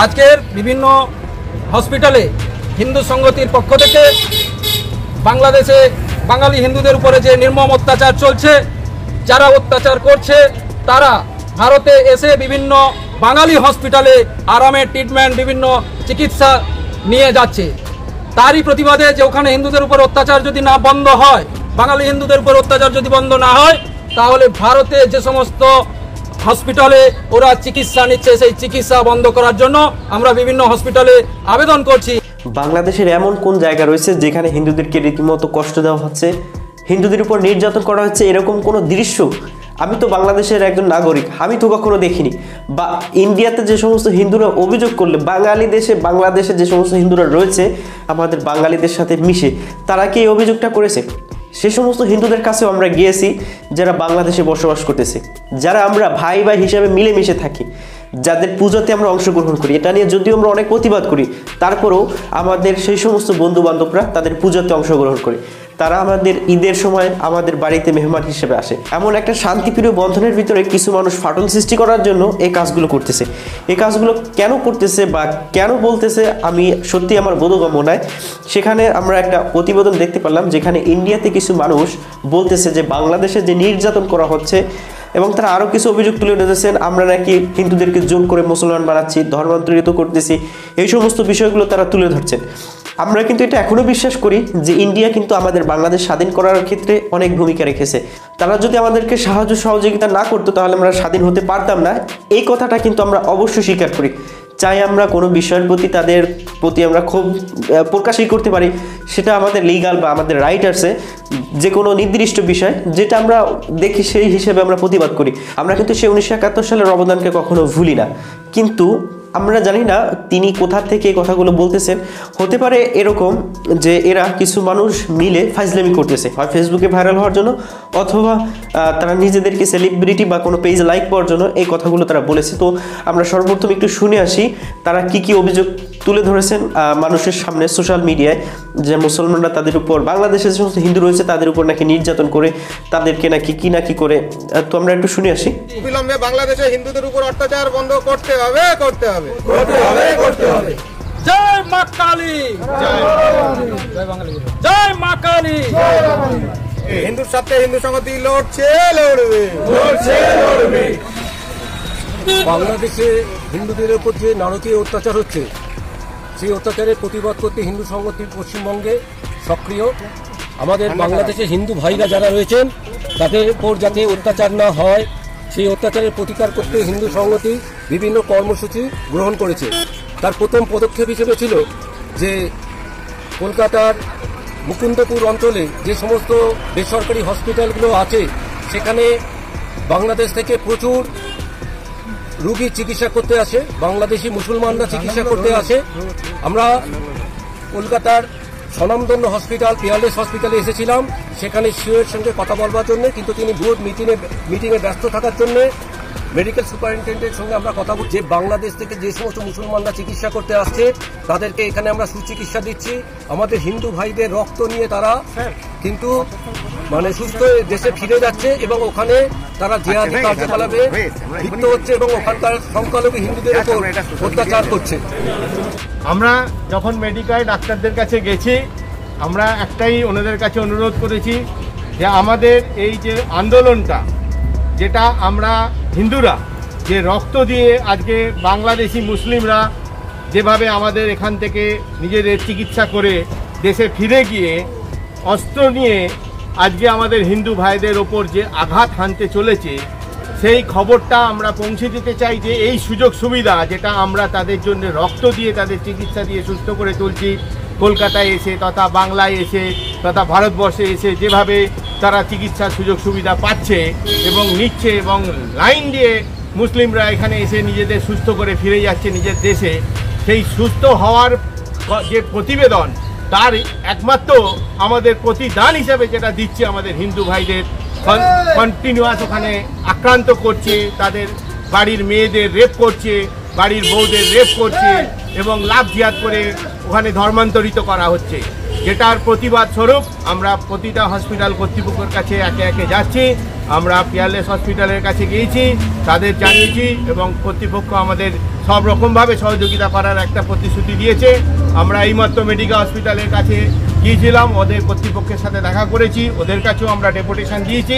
আজকের বিভিন্ন হসপিটালে হিন্দু সংগতির পক্ষ থেকে বাংলাদেশে বাঙালি হিন্দুদের উপরে যে নির্মম অত্যাচার চলছে, যারা অত্যাচার করছে তারা ভারতে এসে বিভিন্ন বাঙালি হসপিটালে আরামের ট্রিটমেন্ট, বিভিন্ন চিকিৎসা নিয়ে যাচ্ছে। তারই প্রতিবাদে যে ওখানে হিন্দুদের উপর অত্যাচার যদি না বন্ধ হয়, বাঙালি হিন্দুদের উপর অত্যাচার যদি বন্ধ না হয়, তাহলে ভারতে যে সমস্ত হসপিটালে ওরা চিকিৎসা নিচ্ছে সেই চিকিৎসা বন্ধ করার জন্য আমরা বিভিন্ন হসপিটালে আবেদন করছি। বাংলাদেশের এমন কোন জায়গা রয়েছে যেখানে হিন্দুদেরকে রীতিমতো কষ্ট দেওয়া হচ্ছে, হিন্দুদের উপর নির্যাতন করা হচ্ছে, এরকম কোনো দৃশ্য আমি তো বাংলাদেশের একজন নাগরিক, আমি তো কখনো দেখিনি। বা ইন্ডিয়াতে যে সমস্ত হিন্দুরা অভিযোগ করলে বাংলাদেশে যে সমস্ত হিন্দুরা রয়েছে আমাদের বাঙালিদের সাথে মিশে, তারা কি এই অভিযোগটা করেছে? সে সমস্ত হিন্দুদের কাছেও আমরা গিয়েছি যারা বাংলাদেশে বসবাস করতেছে, যারা আমরা ভাই ভাই হিসাবে মিলেমিশে থাকি, যাদের পূজাতে আমরা অংশগ্রহণ করি। এটা নিয়ে যদিও আমরা অনেক প্রতিবাদ করি, তারপরেও আমাদের সেই সমস্ত বন্ধু বান্ধবরা তাদের পূজাতে অংশগ্রহণ করে, তারা আমাদের ঈদের সময় আমাদের বাড়িতে মেহমান হিসেবে আসে। এমন একটা শান্তিপ্রিয় বন্ধনের ভিতরে কিছু মানুষ ফাটল সৃষ্টি করার জন্য এই কাজগুলো করতেছে। এই কাজগুলো কেন করতেছে বা কেন বলতেছে আমি সত্যি আমার বোধগম্য নয়। সেখানে আমরা একটা প্রতিবেদন দেখতে পেলাম যেখানে ইন্ডিয়াতে কিছু মানুষ বলতেছে যে বাংলাদেশে যে নির্যাতন করা হচ্ছে, এবং তারা আরও কিছু অভিযোগ তুলে ধরেছেন, আমরা নাকি হিন্দুদেরকে জোর করে মুসলমান বানাচ্ছি, ধর্মান্তরিত করতেছি, এই সমস্ত বিষয়গুলো তারা তুলে ধরছেন। আমরা কিন্তু এটা এখনও বিশ্বাস করি যে ইন্ডিয়া কিন্তু আমাদের বাংলাদেশ স্বাধীন করার ক্ষেত্রে অনেক ভূমিকা রেখেছে। তারা যদি আমাদেরকে সাহায্য সহযোগিতা না করতো তাহলে আমরা স্বাধীন হতে পারতাম না, এই কথাটা কিন্তু আমরা অবশ্যই স্বীকার করি। চাই আমরা কোনো বিষয়ের প্রতি তাদের প্রতি আমরা খুব প্রকাশই করতে পারি, সেটা আমাদের লিগাল বা আমাদের রাইট আছে, যে কোনো নির্দিষ্ট বিষয় যেটা আমরা দেখি সেই হিসেবে আমরা প্রতিবাদ করি। আমরা কিন্তু সেই 1971 সালের অবদানকে কখনো ভুলি না। কিন্তু আমরা জানি না তিনি কোথা থেকে এই কথাগুলো বলতেছেন। হতে পারে এরকম যে এরা কিছু মানুষ মিলে ফাইজলামি করতেছে, হয় ফেসবুকে ভাইরাল হওয়ার জন্য, অথবা তারা নিজেদেরকে সেলিব্রিটি বা কোনো পেজ লাইক পাওয়ার জন্য এই কথাগুলো তারা বলেছে। তো আমরা সর্বপ্রথম একটু শুনে আসি তারা কি অভিযোগ তুলে ধরেছেন মানুষের সামনে সোশ্যাল মিডিয়ায়, যে মুসলমানরা তাদের উপর, বাংলাদেশে যে সমস্ত হিন্দু রয়েছে তাদের উপর নাকি নির্যাতন করে, তাদেরকে নাকি কি করে। তো আমরা একটু শুনে আসি। অবিলম্বে বাংলাদেশে হিন্দুদের উপর অত্যাচার বন্ধ করতে হবে। জয় মা কালী, জয় মা কালী। হিন্দুর সাথে হিন্দু সংগতি লড়বে। বাংলাদেশে হিন্দুদের উপর যে নারকীয় অত্যাচার হচ্ছে, সেই অত্যাচারের প্রতিবাদ করতে হিন্দু সংগঠন পশ্চিমবঙ্গে সক্রিয়। আমাদের বাংলাদেশে হিন্দু ভাইরা যারা রয়েছেন তাদের উপর যাতে অত্যাচার না হয়, সেই অত্যাচারের প্রতিকার করতে হিন্দু সংগঠন বিভিন্ন কর্মসূচি গ্রহণ করেছে। তার প্রথম পদক্ষেপ হিসেবে ছিল যে কলকাতার মুকুন্দপুর অঞ্চলে যে সমস্ত বেসরকারি হসপিটালগুলো আছে সেখানে বাংলাদেশ থেকে প্রচুর রোগী চিকিৎসা করতে আসে, বাংলাদেশি মুসলমানরা চিকিৎসা করতে আসে। আমরা কলকাতার স্বনামধন্য হসপিটাল পিয়ারলেস হসপিটালে এসেছিলাম, সেখানে সিওর সঙ্গে কথা বলবার জন্য, কিন্তু তিনি বোর্ড মিটিংয়ে ব্যস্ত থাকার জন্য মেডিকেল সুপারিনটেন্ডেন্টের সঙ্গে আমরা কথা বলছি। যে বাংলাদেশ থেকে যে সমস্ত মুসলমানরা চিকিৎসা করতে আসছে তাদেরকে এখানে আমরা সুচিকিৎসা দিচ্ছি। আমাদের হিন্দু ভাইদের রক্ত নিয়ে তারা কিন্তু সুস্থ দেশে ফিরে যাচ্ছে এবং ওখানে তারা জিহাদি কার্যকলাপে লিপ্ত হচ্ছে এবং ওখানকার সংখ্যালঘু হিন্দুদের উপর অত্যাচার করছে। আমরা যখন মেডিকেল ডাক্তারদের কাছে গেছি, আমরা একটাই ওনাদের কাছে অনুরোধ করেছি যে আমাদের এই যে আন্দোলনটা, যেটা আমরা হিন্দুরা যে রক্ত দিয়ে আজকে বাংলাদেশি মুসলিমরা যেভাবে আমাদের এখান থেকে নিজেদের চিকিৎসা করে দেশে ফিরে গিয়ে অস্ত্র নিয়ে আজকে আমাদের হিন্দু ভাইদের ওপর যে আঘাত হানতে চলেছে, সেই খবরটা আমরা পৌঁছে দিতে চাই যে এই সুযোগ সুবিধা যেটা আমরা তাদের জন্য রক্ত দিয়ে তাদের চিকিৎসা দিয়ে সুস্থ করে তুলছি, কলকাতায় এসে তথা বাংলায় এসে তথা ভারতবর্ষে এসে যেভাবে তারা চিকিৎসার সুযোগ সুবিধা পাচ্ছে এবং নিচ্ছে, এবং লাইন দিয়ে মুসলিমরা এখানে এসে নিজেদের সুস্থ করে ফিরে যাচ্ছে নিজের দেশে, সেই সুস্থ হওয়ার যে প্রতিবেদন, তার একমাত্র আমাদের প্রতিদান হিসেবে যেটা দিচ্ছে আমাদের হিন্দু ভাইদের কন্টিনিউয়াস ওখানে আক্রান্ত করছে, তাদের বাড়ির মেয়েদের রেপ করছে, বাড়ির বউদের রেপ করছে এবং লাভ জিহাদ করে ওখানে ধর্মান্তরিত করা হচ্ছে। যেটার প্রতিবাদ স্বরূপ আমরা প্রতিটা হসপিটাল কর্তৃপক্ষের কাছে একে একে যাচ্ছি। আমরা পিয়ারলেস হসপিটালের কাছে গিয়েছি, তাদের জানিয়েছি এবং কর্তৃপক্ষ আমাদের সব রকমভাবে সহযোগিতা করার একটা প্রতিশ্রুতি দিয়েছে। আমরা এইমাত্র মেডিকেল হসপিটালের কাছে গিয়েছিলাম, ওদের কর্তৃপক্ষের সাথে দেখা করেছি, ওদের কাছেও আমরা ডেপুটেশন দিয়েছি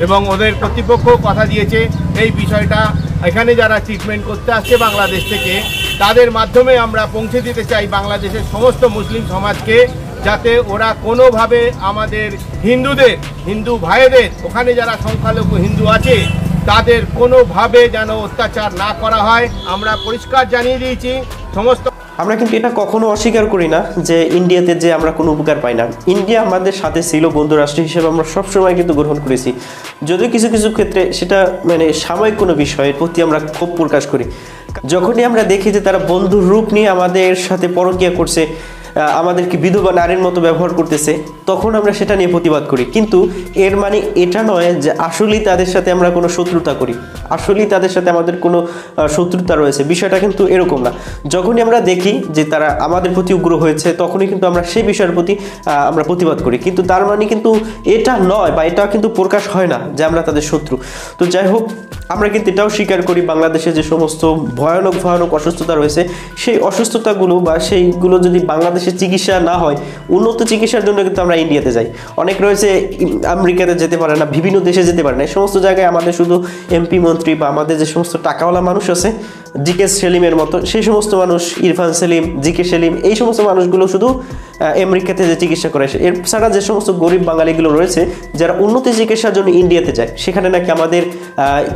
এবং ওদের কর্তৃপক্ষ কথা দিয়েছে এই বিষয়টা এখানে যারা ট্রিটমেন্ট করতে আসছে বাংলাদেশ থেকে তাদের মাধ্যমে আমরা পৌঁছে দিতে চাই বাংলাদেশের সমস্ত মুসলিম সমাজকে, যাতে ওরা কোনোভাবে আমাদের হিন্দু ভাইদের ওখানে যারা সংখ্যালঘু হিন্দু আছে তাদের কোনোভাবে যেন অত্যাচার না করা হয়। আমরা পরিষ্কার জানিয়ে দিয়েছি সমস্ত। আমরা কিন্তু এটা কখনো অস্বীকার করি না যে ইন্ডিয়াতে যে আমরা কোনো উপকার পাই না। ইন্ডিয়া আমাদের সাথে ছিল, বন্ধু রাষ্ট্র হিসেবে আমরা সবসময় কিন্তু গ্রহণ করেছি, যদিও কিছু কিছু ক্ষেত্রে সেটা মানে সাময়িক কোনো বিষয়ের প্রতি আমরা ক্ষোভ প্রকাশ করি। যখনই আমরা দেখি যে তারা বন্ধুর রূপ নিয়ে আমাদের সাথে পরকীয়া করছে, আমাদেরকে বিধবা নারীর মতো ব্যবহার করতেছে, তখন আমরা সেটা নিয়ে প্রতিবাদ করি। কিন্তু এর মানে এটা নয় যে আসলেই তাদের সাথে আমরা কোনো শত্রুতা করি, আসলেই তাদের সাথে আমাদের কোনো শত্রুতা রয়েছে, বিষয়টা কিন্তু এরকম না। যখনই আমরা দেখি যে তারা আমাদের প্রতি উগ্র হয়েছে তখনই কিন্তু আমরা সেই বিষয়ের প্রতি আমরা প্রতিবাদ করি, কিন্তু তার মানে কিন্তু এটা নয় বা এটা কিন্তু প্রকাশ হয় না যে আমরা তাদের শত্রু। তো যাই হোক, আমরা কিন্তু এটাও স্বীকার করি বাংলাদেশে যে সমস্ত ভয়ানক অসুস্থতা রয়েছে, সেই অসুস্থতাগুলো বা সেইগুলো যদি বাংলাদেশে চিকিৎসা না হয়, উন্নত চিকিৎসার জন্য কিন্তু আমরা ইন্ডিয়াতে যাই। অনেক রয়েছে আমেরিকাতে যেতে পারে না, বিভিন্ন দেশে যেতে পারে না, এই সমস্ত জায়গায় আমাদের শুধু এমপি মন্ত্রী বা আমাদের যে সমস্ত টাকাওয়ালা মানুষ আছে, জিকে সেলিমের মতো সেই সমস্ত মানুষ, ইরফান সেলিম, জিকে সেলিম, এই সমস্ত মানুষগুলো শুধু আমেরিকাতে যে চিকিৎসা করে। এছাড়া যে সমস্ত গরিব বাঙালিগুলো রয়েছে যারা উন্নত চিকিৎসার জন্য ইন্ডিয়াতে যায়, সেখানে নাকি আমাদের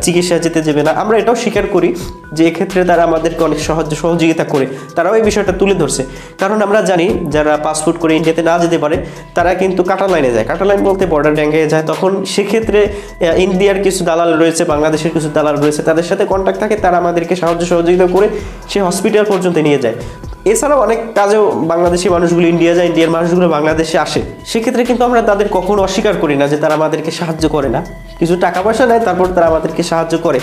চিকিৎসা যেতে যাবে না। আমরা এটাও স্বীকার করি যে এক্ষেত্রে তারা আমাদেরকে অনেক সহযোগিতা করে, তারাও এই বিষয়টা তুলে ধরছে। কারণ আমরা জানি যারা পাসপোর্ট করে ইন্ডিয়াতে না যেতে পারে তারা কিন্তু কাটা লাইনে যায়, কাটা লাইন বলতে বর্ডার ড্যাঙ্গে যায়। তখন সেক্ষেত্রে ইন্ডিয়ার কিছু দালাল রয়েছে, বাংলাদেশের কিছু দালাল রয়েছে, তাদের সাথে কন্ট্যাক্ট থাকে, তারা আমাদেরকে সহযোগিতা করে সে হসপিটাল পর্যন্ত নিয়ে যায়। এছাড়াও অনেক কাজেও বাংলাদেশি মানুষগুলো ইন্ডিয়া যায়, ইন্ডিয়ার মানুষগুলো বাংলাদেশে আসে। সেক্ষেত্রে কিন্তু আমরা তাদের কখনো অস্বীকার করি না যে তারা আমাদেরকে সাহায্য করে না, কিছু টাকা পয়সা নেয় তারপর তারা আমাদেরকে সাহায্য করে।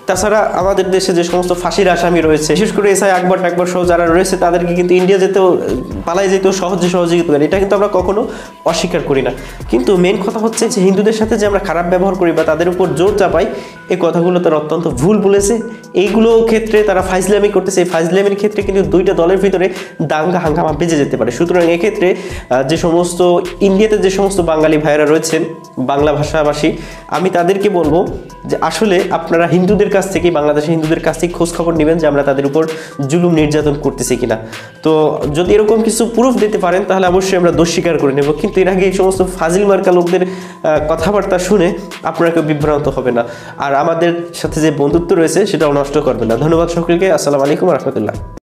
তাছাড়া আমাদের দেশে যে সমস্ত ফাঁসির আসামি রয়েছে, বিশেষ করে এসআই আকবর টাকবর সহ যারা রয়েছে, তাদেরকে কিন্তু ইন্ডিয়া যেতেও পালাই যেতেও সহযোগিতা করে, এটা কিন্তু আমরা কখনো অস্বীকার করি না। কিন্তু মেন কথা হচ্ছে যে হিন্দুদের সাথে যে আমরা খারাপ ব্যবহার করি বা তাদের উপর জোর চাপাই, এই কথাগুলো তারা অত্যন্ত ভুল বলেছে। এইগুলো ক্ষেত্রে তারা ফাইজলামি করতেছে, এই ফাইজলামির ক্ষেত্রে কিন্তু দুইটা দলের ভিতরে দাঙ্গা হাঙ্গামা বেজে যেতে পারে। সুতরাং এক্ষেত্রে যে সমস্ত ইন্ডিয়াতে যে সমস্ত বাঙালি ভাইয়েরা রয়েছেন বাংলা ভাষাভাষী, আমি তাদেরকে বলবো যে আসলে আপনারা হিন্দুদের কাছ থেকে, বাংলাদেশের হিন্দুদের কাছ থেকে খোঁজ খবর নেবেন যে আমরা তাদের উপর জুলুম নির্যাতন করতেছি কিনা। তো যদি এরকম কিছু প্রুফ দিতে পারেন তাহলে অবশ্যই আমরা দোষ স্বীকার করে নেব, কিন্তু এর আগে এই সমস্ত ফাজিল মার্কা লোকদের কথাবার্তা শুনে আপনারা কেউ বিভ্রান্ত হবে না, আর আমাদের সাথে যে বন্ধুত্ব রয়েছে সেটাও নষ্ট করবে না। ধন্যবাদ সকলকে। আসসালামু আলাইকুম রহমতুল্লাহ।